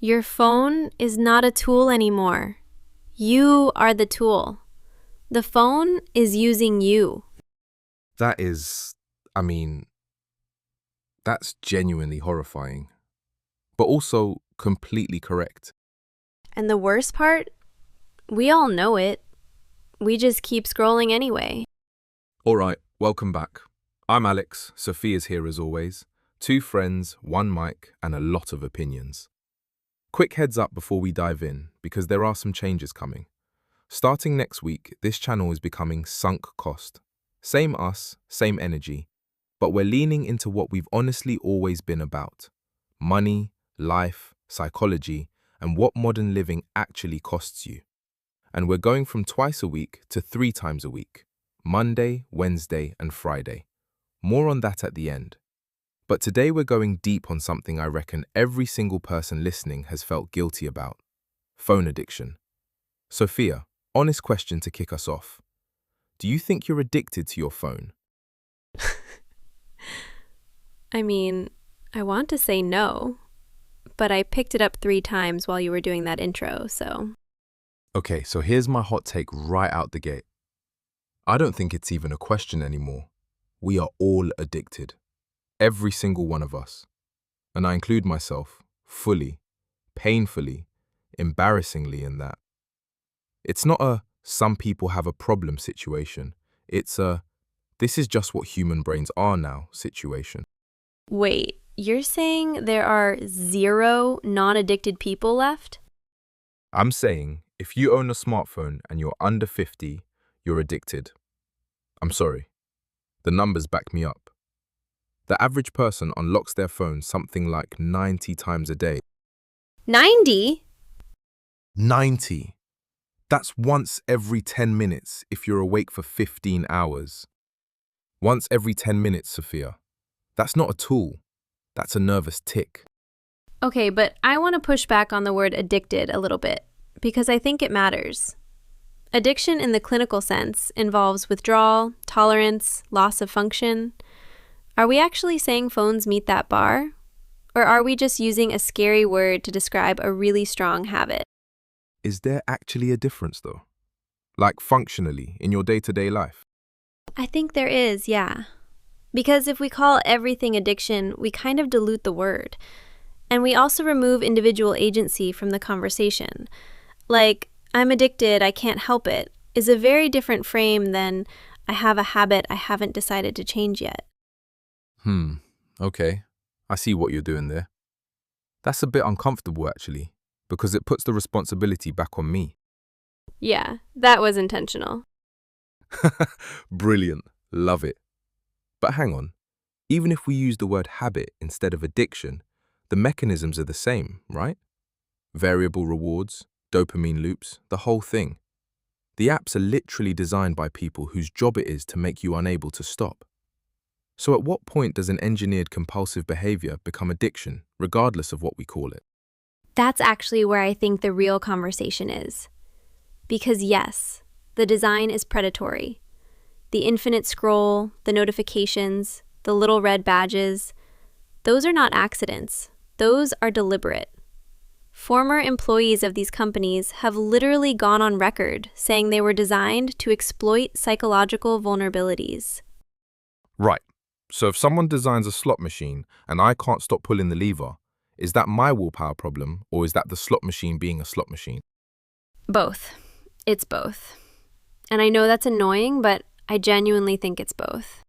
Your phone is not a tool anymore. You are the tool. The phone is using you. That is, I mean, that's genuinely horrifying, but also completely correct. And the worst part? We all know it. We just keep scrolling anyway. All right, welcome back. I'm Alex, Sofia's here as always. 2 friends, 1 mic, and a lot of opinions. Quick heads up before we dive in, because there are some changes coming. Starting next week, this channel is becoming sunk cost. Same us, same energy, but we're leaning into what we've honestly always been about. Money, life, psychology, and what modern living actually costs you. And we're going from twice a week to 3 times a week. Monday, Wednesday, and Friday. More on that at the end. But today we're going deep on something I reckon every single person listening has felt guilty about. Phone addiction. Sofia, honest question to kick us off. Do you think you're addicted to your phone? I mean, I want to say no, but I picked it up 3 times while you were doing that intro, so... Okay, so here's my hot take right out the gate. I don't think it's even a question anymore. We are all addicted. Every single one of us. And I include myself, fully, painfully, embarrassingly in that. It's not a some people have a problem situation. It's a this is just what human brains are now situation. Wait, you're saying there are 0 non-addicted people left? I'm saying if you own a smartphone and you're under 50, you're addicted. I'm sorry. The numbers back me up. The average person unlocks their phone something like 90 times a day. 90? 90. That's once every 10 minutes if you're awake for 15 hours. Once every 10 minutes, Sophia. That's not a tool. That's a nervous tick. Okay, but I want to push back on the word addicted a little bit, because I think it matters. Addiction in the clinical sense involves withdrawal, tolerance, loss of function. Are we actually saying phones meet that bar? Or are we just using a scary word to describe a really strong habit? Is there actually a difference though? Like functionally in your day-to-day life? I think there is, yeah. Because if we call everything addiction, we kind of dilute the word. And we also remove individual agency from the conversation. Like, I'm addicted, I can't help it, is a very different frame than I have a habit I haven't decided to change yet. Okay. I see what you're doing there. That's a bit uncomfortable actually, because it puts the responsibility back on me. Yeah, that was intentional. Brilliant. Love it. But hang on. Even if we use the word habit instead of addiction, the mechanisms are the same, right? Variable rewards, dopamine loops, the whole thing. The apps are literally designed by people whose job it is to make you unable to stop. So at what point does an engineered compulsive behavior become addiction, regardless of what we call it? That's actually where I think the real conversation is. Because yes, the design is predatory. The infinite scroll, the notifications, the little red badges, those are not accidents. Those are deliberate. Former employees of these companies have literally gone on record saying they were designed to exploit psychological vulnerabilities. Right. So if someone designs a slot machine and I can't stop pulling the lever, is that my willpower problem or is that the slot machine being a slot machine? Both. It's both. And I know that's annoying, but I genuinely think it's both.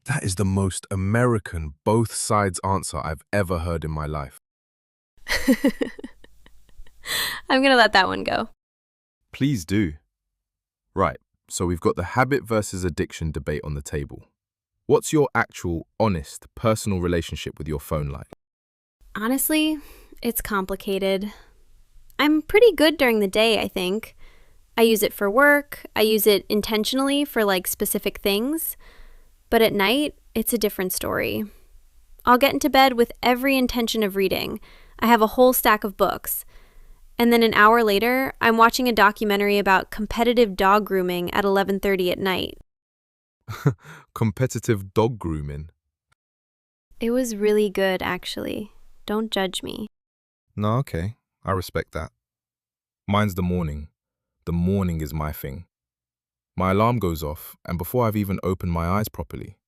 That is the most American both sides answer I've ever heard in my life. I'm gonna let that one go. Please do. Right, so we've got the habit versus addiction debate on the table. What's your actual, honest, personal relationship with your phone like? Honestly, it's complicated. I'm pretty good during the day, I think. I use it for work, I use it intentionally for specific things, but at night, it's a different story. I'll get into bed with every intention of reading. I have a whole stack of books. And then an hour later, I'm watching a documentary about competitive dog grooming at 11:30 at night. Competitive dog grooming. It was really good, actually. Don't judge me. No, okay. I respect that. Mine's the morning. The morning is my thing. My alarm goes off, and before I've even opened my eyes properly,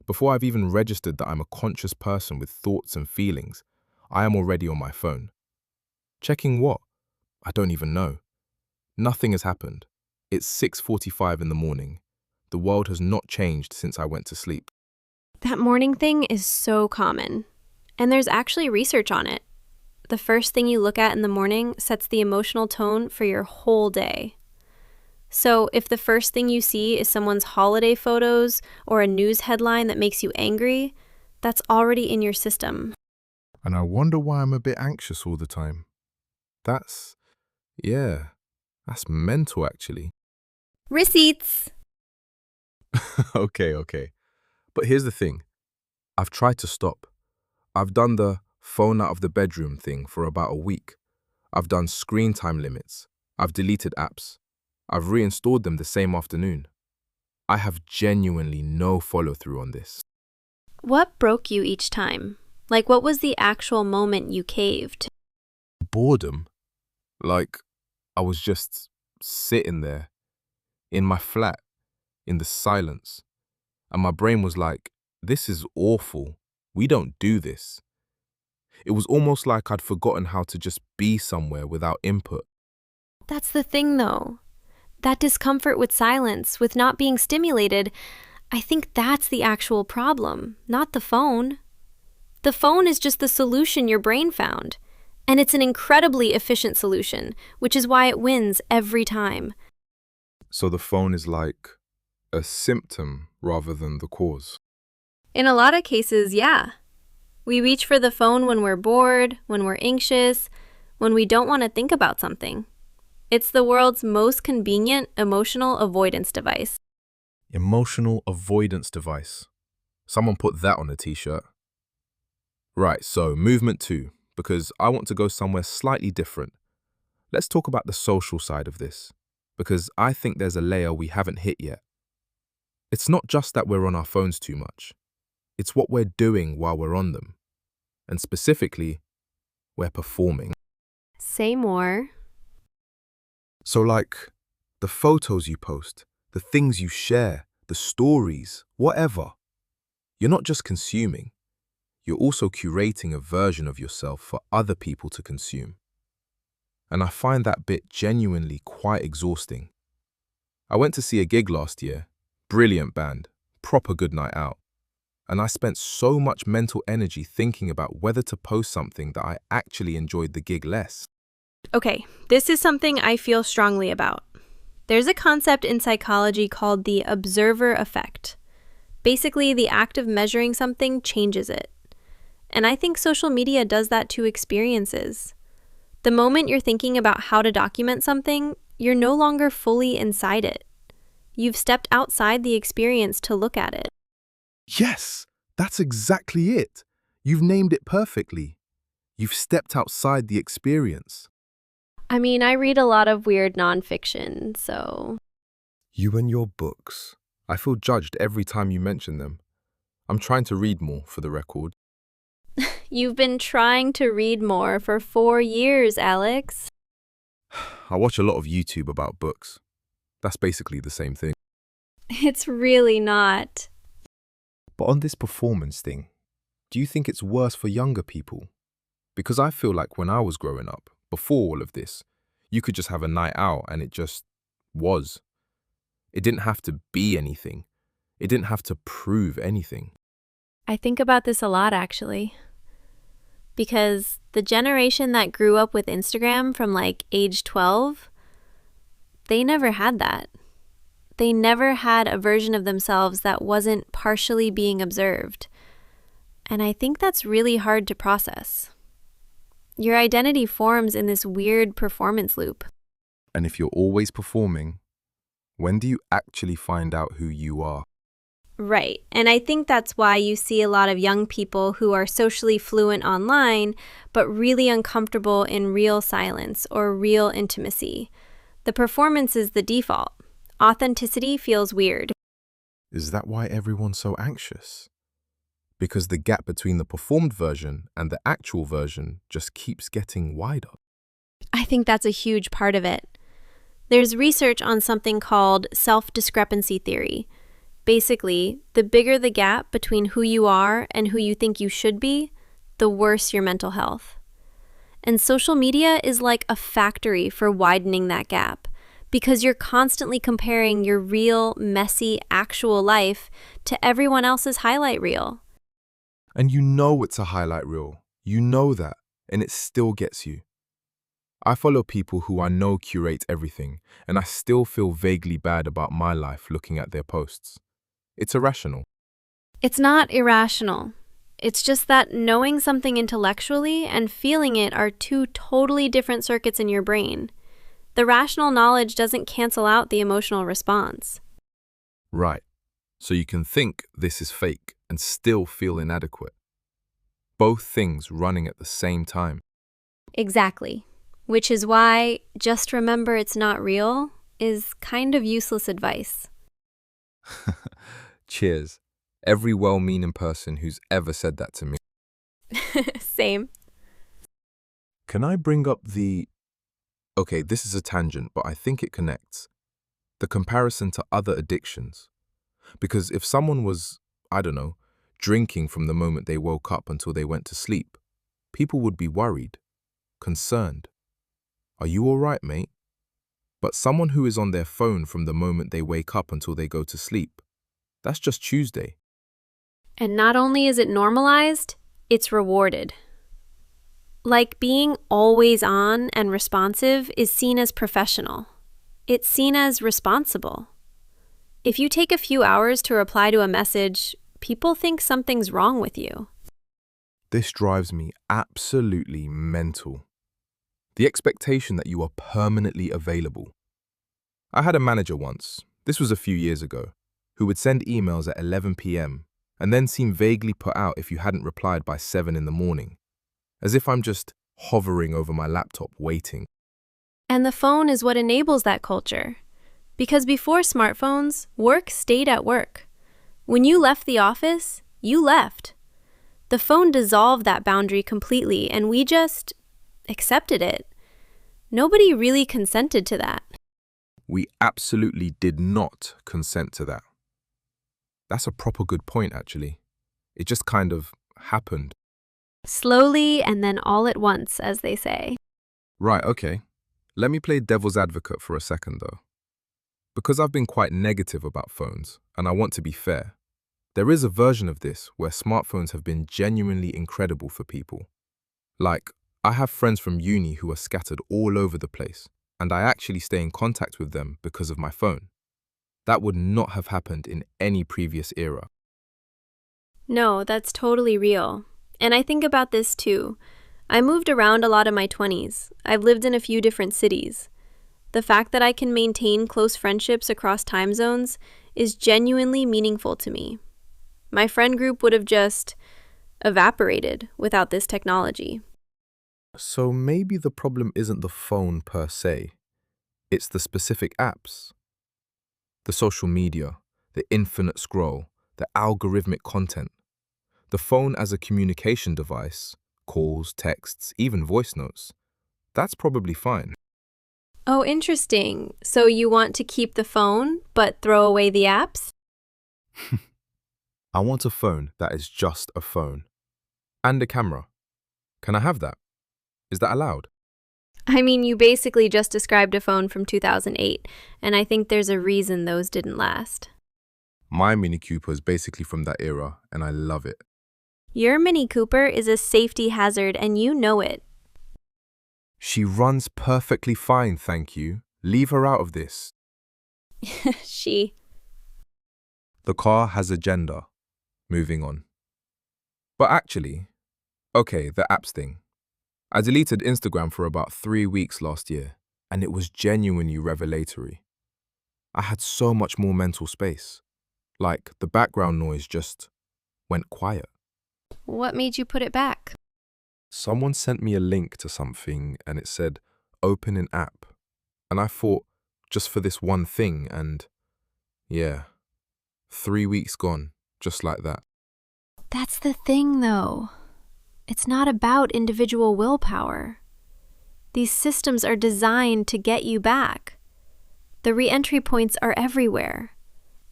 before I've even registered that I'm a conscious person with thoughts and feelings, I am already on my phone. Checking what? I don't even know. Nothing has happened. It's 6:45 in the morning. The world has not changed since I went to sleep. That morning thing is so common. And there's actually research on it. The first thing you look at in the morning sets the emotional tone for your whole day. So if the first thing you see is someone's holiday photos or a news headline that makes you angry, that's already in your system. And I wonder why I'm a bit anxious all the time. That's, yeah, that's mental actually. Receipts! Okay. But here's the thing. I've tried to stop. I've done the phone out of the bedroom thing for about a week. I've done screen time limits. I've deleted apps. I've reinstalled them the same afternoon. I have genuinely no follow-through on this. What broke you each time? Like, what was the actual moment you caved? Boredom. Like, I was just sitting there in my flat in the silence. And my brain was like, this is awful. We don't do this. It was almost like I'd forgotten how to just be somewhere without input. That's the thing, though. That discomfort with silence, with not being stimulated, I think that's the actual problem, not the phone. The phone is just the solution your brain found. And it's an incredibly efficient solution, which is why it wins every time. So the phone is like a symptom rather than the cause. In a lot of cases, yeah. We reach for the phone when we're bored, when we're anxious, when we don't want to think about something. It's the world's most convenient emotional avoidance device. Emotional avoidance device. Someone put that on a t-shirt. Right, so movement 2, because I want to go somewhere slightly different. Let's talk about the social side of this, because I think there's a layer we haven't hit yet. It's not just that we're on our phones too much. It's what we're doing while we're on them. And specifically, we're performing. Say more. So like, the photos you post, the things you share, the stories, whatever. You're not just consuming. You're also curating a version of yourself for other people to consume. And I find that bit genuinely quite exhausting. I went to see a gig last year, brilliant band, proper good night out. And I spent so much mental energy thinking about whether to post something that I actually enjoyed the gig less. Okay, this is something I feel strongly about. There's a concept in psychology called the observer effect. Basically, the act of measuring something changes it. And I think social media does that to experiences. The moment you're thinking about how to document something, you're no longer fully inside it. You've stepped outside the experience to look at it. Yes, that's exactly it. You've named it perfectly. You've stepped outside the experience. I mean, I read a lot of weird nonfiction, so... You and your books. I feel judged every time you mention them. I'm trying to read more, for the record. You've been trying to read more for 4 years, Alex. I watch a lot of YouTube about books. That's basically the same thing. It's really not. But on this performance thing, do you think it's worse for younger people? Because I feel like when I was growing up, before all of this, you could just have a night out and it just was. It didn't have to be anything. It didn't have to prove anything. I think about this a lot, actually. Because the generation that grew up with Instagram from like age 12, they never had that. They never had a version of themselves that wasn't partially being observed. And I think that's really hard to process. Your identity forms in this weird performance loop. And if you're always performing, when do you actually find out who you are? Right. And I think that's why you see a lot of young people who are socially fluent online, but really uncomfortable in real silence or real intimacy. The performance is the default. Authenticity feels weird. Is that why everyone's so anxious? because the gap between the performed version and the actual version just keeps getting wider. I think that's a huge part of it. There's research on something called self-discrepancy theory. Basically, the bigger the gap between who you are and who you think you should be, the worse your mental health. And social media is like a factory for widening that gap because you're constantly comparing your real, messy, actual life to everyone else's highlight reel. And you know it's a highlight reel. You know that, and it still gets you. I follow people who I know curate everything, and I still feel vaguely bad about my life looking at their posts. It's irrational. It's not irrational. It's just that knowing something intellectually and feeling it are two totally different circuits in your brain. The rational knowledge doesn't cancel out the emotional response. Right. So you can think this is fake and still feel inadequate. Both things running at the same time. Exactly. Which is why just remember it's not real is kind of useless advice. Cheers. Every well-meaning person who's ever said that to me. Same. Can I bring up the... Okay, this is a tangent, but I think it connects. The comparison to other addictions. Because if someone was, I don't know, drinking from the moment they woke up until they went to sleep, people would be worried, concerned. Are you all right, mate? But someone who is on their phone from the moment they wake up until they go to sleep, that's just Tuesday. And not only is it normalized, it's rewarded. Like being always on and responsive is seen as professional. It's seen as responsible. If you take a few hours to reply to a message, people think something's wrong with you. This drives me absolutely mental. The expectation that you are permanently available. I had a manager once, this was a few years ago, who would send emails at 11 p.m. and then seem vaguely put out if you hadn't replied by 7 in the morning, as if I'm just hovering over my laptop waiting. And the phone is what enables that culture. Because before smartphones, work stayed at work. When you left the office, you left. The phone dissolved that boundary completely, and we just accepted it. Nobody really consented to that. We absolutely did not consent to that. That's a proper good point, actually. It just kind of happened. Slowly and then all at once, as they say. Right, okay. Let me play devil's advocate for a second, though. Because I've been quite negative about phones, and I want to be fair, there is a version of this where smartphones have been genuinely incredible for people. Like, I have friends from uni who are scattered all over the place, and I actually stay in contact with them because of my phone. That would not have happened in any previous era. No, that's totally real. And I think about this too. I moved around a lot in my 20s. I've lived in a few different cities. The fact that I can maintain close friendships across time zones is genuinely meaningful to me. My friend group would have just evaporated without this technology. So maybe the problem isn't the phone per se. It's the specific apps. The social media, the infinite scroll, the algorithmic content. The phone as a communication device, calls, texts, even voice notes. That's probably fine. Oh, interesting. So you want to keep the phone, but throw away the apps? I want a phone that is just a phone. And a camera. Can I have that? Is that allowed? I mean, you basically just described a phone from 2008, and I think there's a reason those didn't last. My Mini Cooper is basically from that era, and I love it. Your Mini Cooper is a safety hazard, and you know it. She runs perfectly fine, thank you. Leave her out of this. She. The car has a gender. Moving on. But actually, okay, the apps thing. I deleted Instagram for about 3 weeks last year, and it was genuinely revelatory. I had so much more mental space. Like, the background noise just went quiet. What made you put it back? Someone sent me a link to something and it said, open an app. And I thought, just for this one thing, and yeah, 3 weeks gone, just like that. That's the thing, though. It's not about individual willpower. These systems are designed to get you back. The re-entry points are everywhere.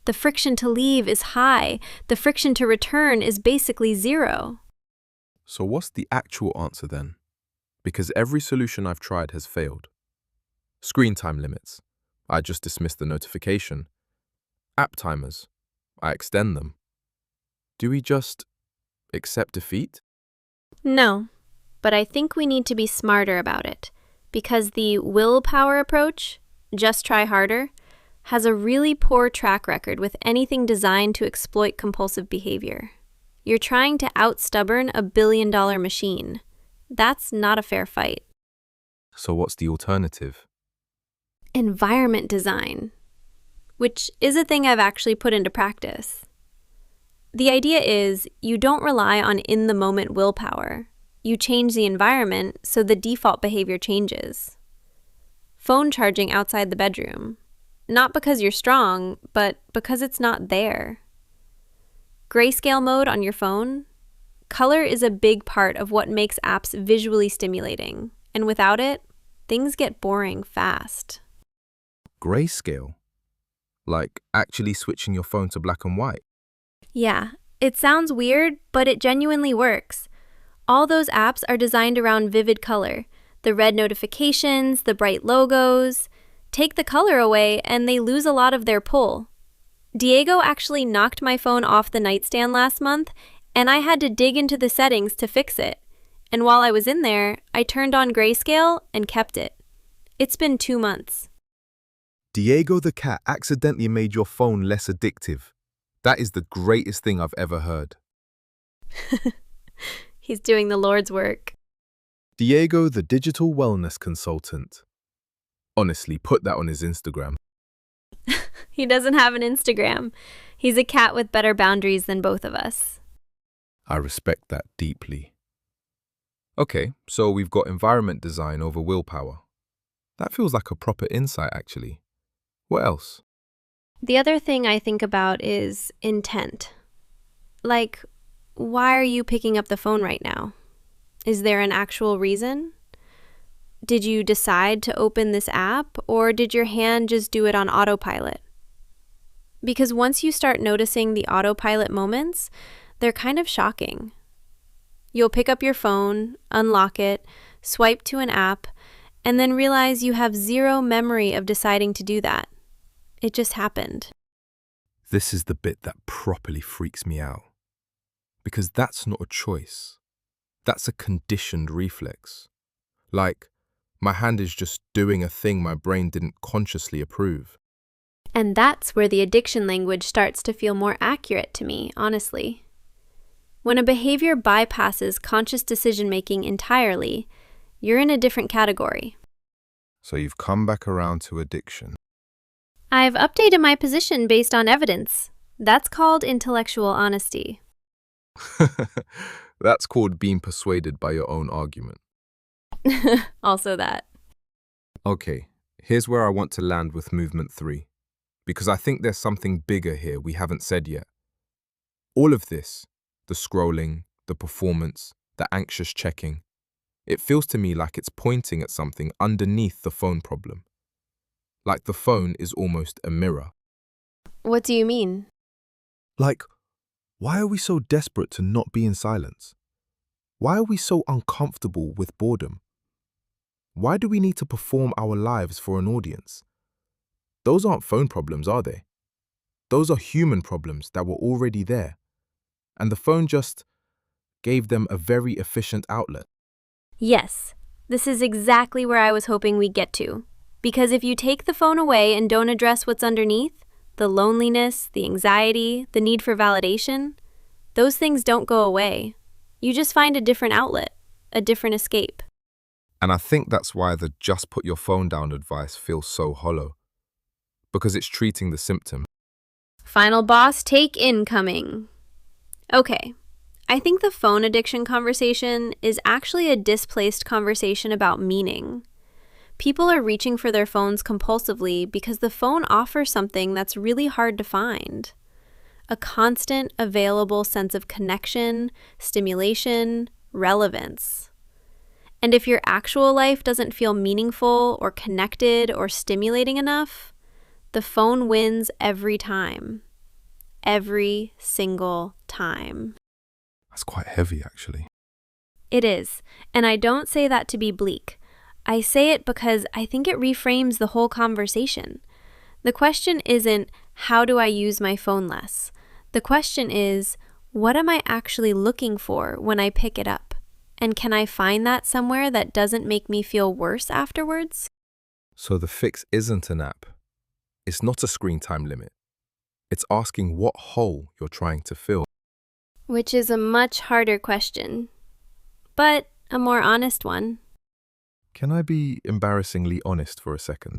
The friction to leave is high. The friction to return is basically zero. So what's the actual answer then? Because every solution I've tried has failed. Screen time limits. I just dismiss the notification. App timers. I extend them. Do we just accept defeat? No, but I think we need to be smarter about it, because the willpower approach, just try harder, has a really poor track record with anything designed to exploit compulsive behavior. You're trying to out-stubborn a billion-dollar machine. That's not a fair fight. So what's the alternative? Environment design, which is a thing I've actually put into practice. The idea is you don't rely on in-the-moment willpower. You change the environment so the default behavior changes. Phone charging outside the bedroom. Not because you're strong, but because it's not there. Grayscale mode on your phone. Color is a big part of what makes apps visually stimulating, and without it, things get boring fast. Grayscale? Like actually switching your phone to black and white? Yeah, it sounds weird, but it genuinely works. All those apps are designed around vivid color. The red notifications, the bright logos. Take the color away and they lose a lot of their pull. Diego actually knocked my phone off the nightstand last month, and I had to dig into the settings to fix it. And while I was in there, I turned on grayscale and kept it. It's been 2 months. Diego the cat accidentally made your phone less addictive. That is the greatest thing I've ever heard. He's doing the Lord's work. Diego the digital wellness consultant. Honestly, put that on his Instagram. He doesn't have an Instagram. He's a cat with better boundaries than both of us. I respect that deeply. Okay, so we've got environment design over willpower. That feels like a proper insight, actually. What else? The other thing I think about is intent. Like, why are you picking up the phone right now? Is there an actual reason? Did you decide to open this app, or did your hand just do it on autopilot? Because once you start noticing the autopilot moments, they're kind of shocking. You'll pick up your phone, unlock it, swipe to an app, and then realize you have zero memory of deciding to do that. It just happened. This is the bit that properly freaks me out. Because that's not a choice. That's a conditioned reflex. Like, my hand is just doing a thing my brain didn't consciously approve. And that's where the addiction language starts to feel more accurate to me, honestly. When a behavior bypasses conscious decision-making entirely, you're in a different category. So you've come back around to addiction. I've updated my position based on evidence. That's called intellectual honesty. That's called being persuaded by your own argument. Also that. Okay, here's where I want to land with movement 3. Because I think there's something bigger here we haven't said yet. All of this, the scrolling, the performance, the anxious checking, it feels to me like it's pointing at something underneath the phone problem. Like the phone is almost a mirror. What do you mean? Like, why are we so desperate to not be in silence? Why are we so uncomfortable with boredom? Why do we need to perform our lives for an audience? Those aren't phone problems, are they? Those are human problems that were already there. And the phone just gave them a very efficient outlet. Yes, this is exactly where I was hoping we'd get to. Because if you take the phone away and don't address what's underneath, the loneliness, the anxiety, the need for validation, those things don't go away. You just find a different outlet, a different escape. And I think that's why the just put your phone down advice feels so hollow. Because it's treating the symptom. Final boss take incoming. Okay, I think the phone addiction conversation is actually a displaced conversation about meaning. People are reaching for their phones compulsively because the phone offers something that's really hard to find. a constant, available sense of connection, stimulation, relevance. And if your actual life doesn't feel meaningful or connected or stimulating enough, the phone wins every time. Every single time. That's quite heavy, actually. It is, and I don't say that to be bleak. I say it because I think it reframes the whole conversation. The question isn't, how do I use my phone less? The question is, what am I actually looking for when I pick it up? And can I find that somewhere that doesn't make me feel worse afterwards? So the fix isn't an app. It's not a screen time limit. It's asking what hole you're trying to fill. Which is a much harder question, but a more honest one. Can I be embarrassingly honest for a second?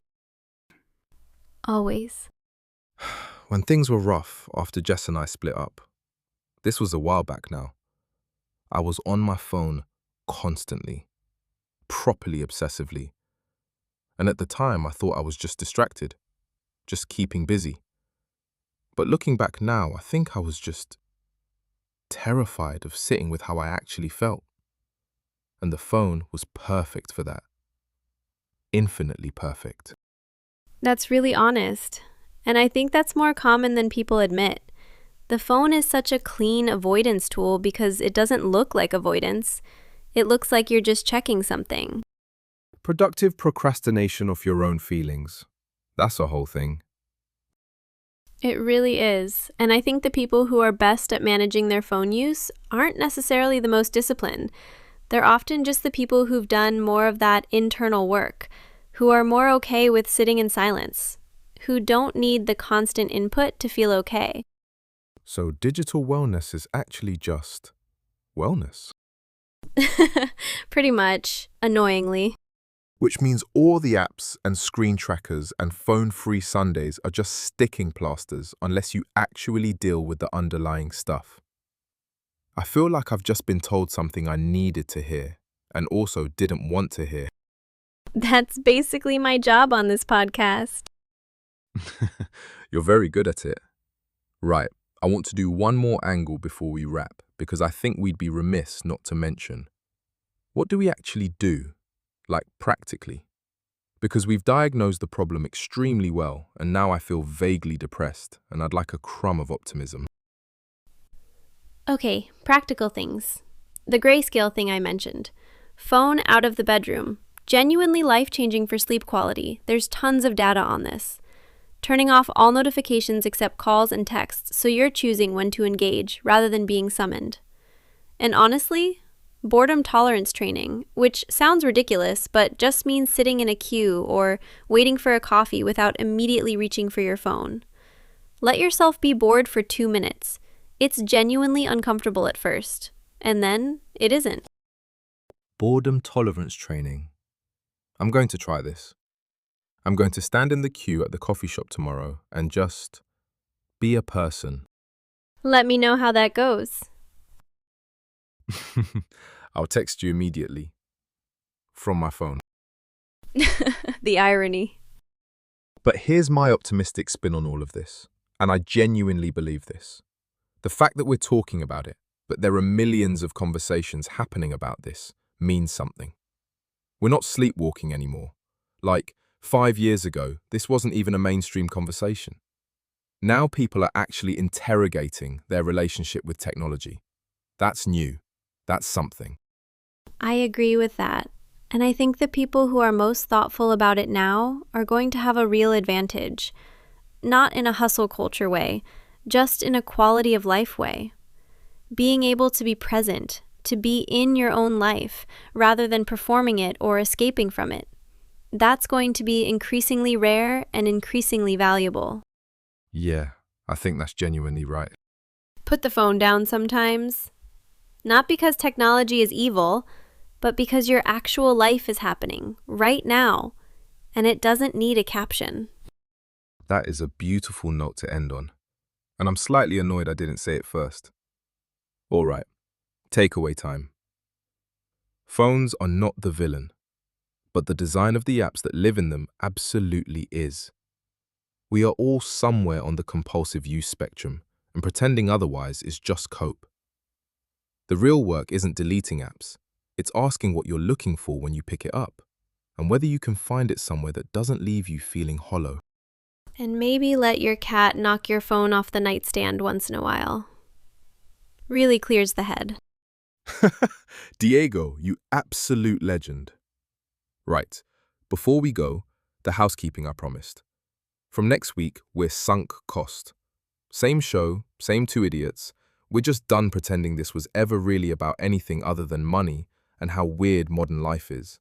Always. When things were rough after Jess and I split up, this was a while back now, I was on my phone constantly, properly obsessively. And at the time, I thought I was just distracted, just keeping busy. But looking back now, I think I was just terrified of sitting with how I actually felt. And the phone was perfect for that. Infinitely perfect. That's really honest. And I think that's more common than people admit. The phone is such a clean avoidance tool because it doesn't look like avoidance. It looks like you're just checking something. Productive procrastination of your own feelings. That's a whole thing. It really is. And I think the people who are best at managing their phone use aren't necessarily the most disciplined. They're often just the people who've done more of that internal work, who are more okay with sitting in silence, who don't need the constant input to feel okay. So digital wellness is actually just wellness. Pretty much, annoyingly. Which means all the apps and screen trackers and phone-free Sundays are just sticking plasters unless you actually deal with the underlying stuff. I feel like I've just been told something I needed to hear and also didn't want to hear. That's basically my job on this podcast. You're very good at it. Right, I want to do one more angle before we wrap because I think we'd be remiss not to mention. What do we actually do? Like practically? Because we've diagnosed the problem extremely well and now I feel vaguely depressed and I'd like a crumb of optimism. Okay, practical things. The grayscale thing I mentioned. Phone out of the bedroom. Genuinely life-changing for sleep quality. There's tons of data on this. Turning off all notifications except calls and texts so you're choosing when to engage rather than being summoned. And honestly, boredom tolerance training, which sounds ridiculous but just means sitting in a queue or waiting for a coffee without immediately reaching for your phone. Let yourself be bored for 2 minutes. It's genuinely uncomfortable at first, and then it isn't. Boredom tolerance training. I'm going to try this. I'm going to stand in the queue at the coffee shop tomorrow and just be a person. Let me know how that goes. I'll text you immediately. From my phone. The irony. But here's my optimistic spin on all of this, and I genuinely believe this. The fact that we're talking about it, but there are millions of conversations happening about this, means something. We're not sleepwalking anymore. Like, 5 years ago, this wasn't even a mainstream conversation. Now people are actually interrogating their relationship with technology. That's new. That's something. I agree with that. And I think the people who are most thoughtful about it now are going to have a real advantage. Not in a hustle culture way, just in a quality of life way. Being able to be present, to be in your own life, rather than performing it or escaping from it. That's going to be increasingly rare and increasingly valuable. Yeah, I think that's genuinely right. Put the phone down sometimes. Not because technology is evil, but because your actual life is happening right now, and it doesn't need a caption. That is a beautiful note to end on. And I'm slightly annoyed I didn't say it first. All right, takeaway time. Phones are not the villain, but the design of the apps that live in them absolutely is. We are all somewhere on the compulsive use spectrum, and pretending otherwise is just cope. The real work isn't deleting apps, it's asking what you're looking for when you pick it up, and whether you can find it somewhere that doesn't leave you feeling hollow. And maybe let your cat knock your phone off the nightstand once in a while. Really clears the head. Diego, you absolute legend. Right, before we go, the housekeeping I promised. From next week, we're sunk cost. Same show, same two idiots. We're just done pretending this was ever really about anything other than money and how weird modern life is.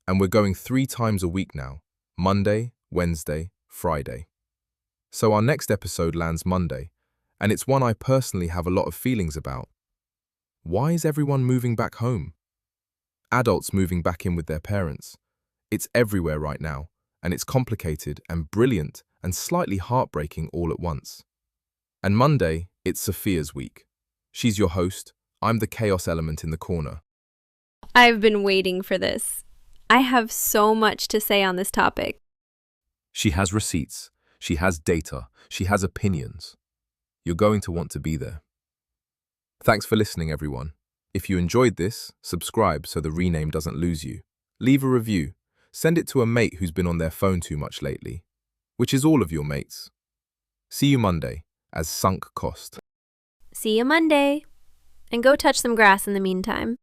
And we're going 3 times a week now, Monday, Wednesday, Friday. So our next episode lands Monday, and it's one I personally have a lot of feelings about. Why is everyone moving back home? Adults moving back in with their parents. It's everywhere right now, and it's complicated and brilliant and slightly heartbreaking all at once. And Monday, it's Sofia's week. She's your host, I'm the chaos element in the corner. I've been waiting for this. I have so much to say on this topic. She has receipts, she has data, she has opinions. You're going to want to be there. Thanks for listening, everyone. If you enjoyed this, subscribe so the rename doesn't lose you. Leave a review. Send it to a mate who's been on their phone too much lately, which is all of your mates. See you Monday as sunk cost. See you Monday. And go touch some grass in the meantime.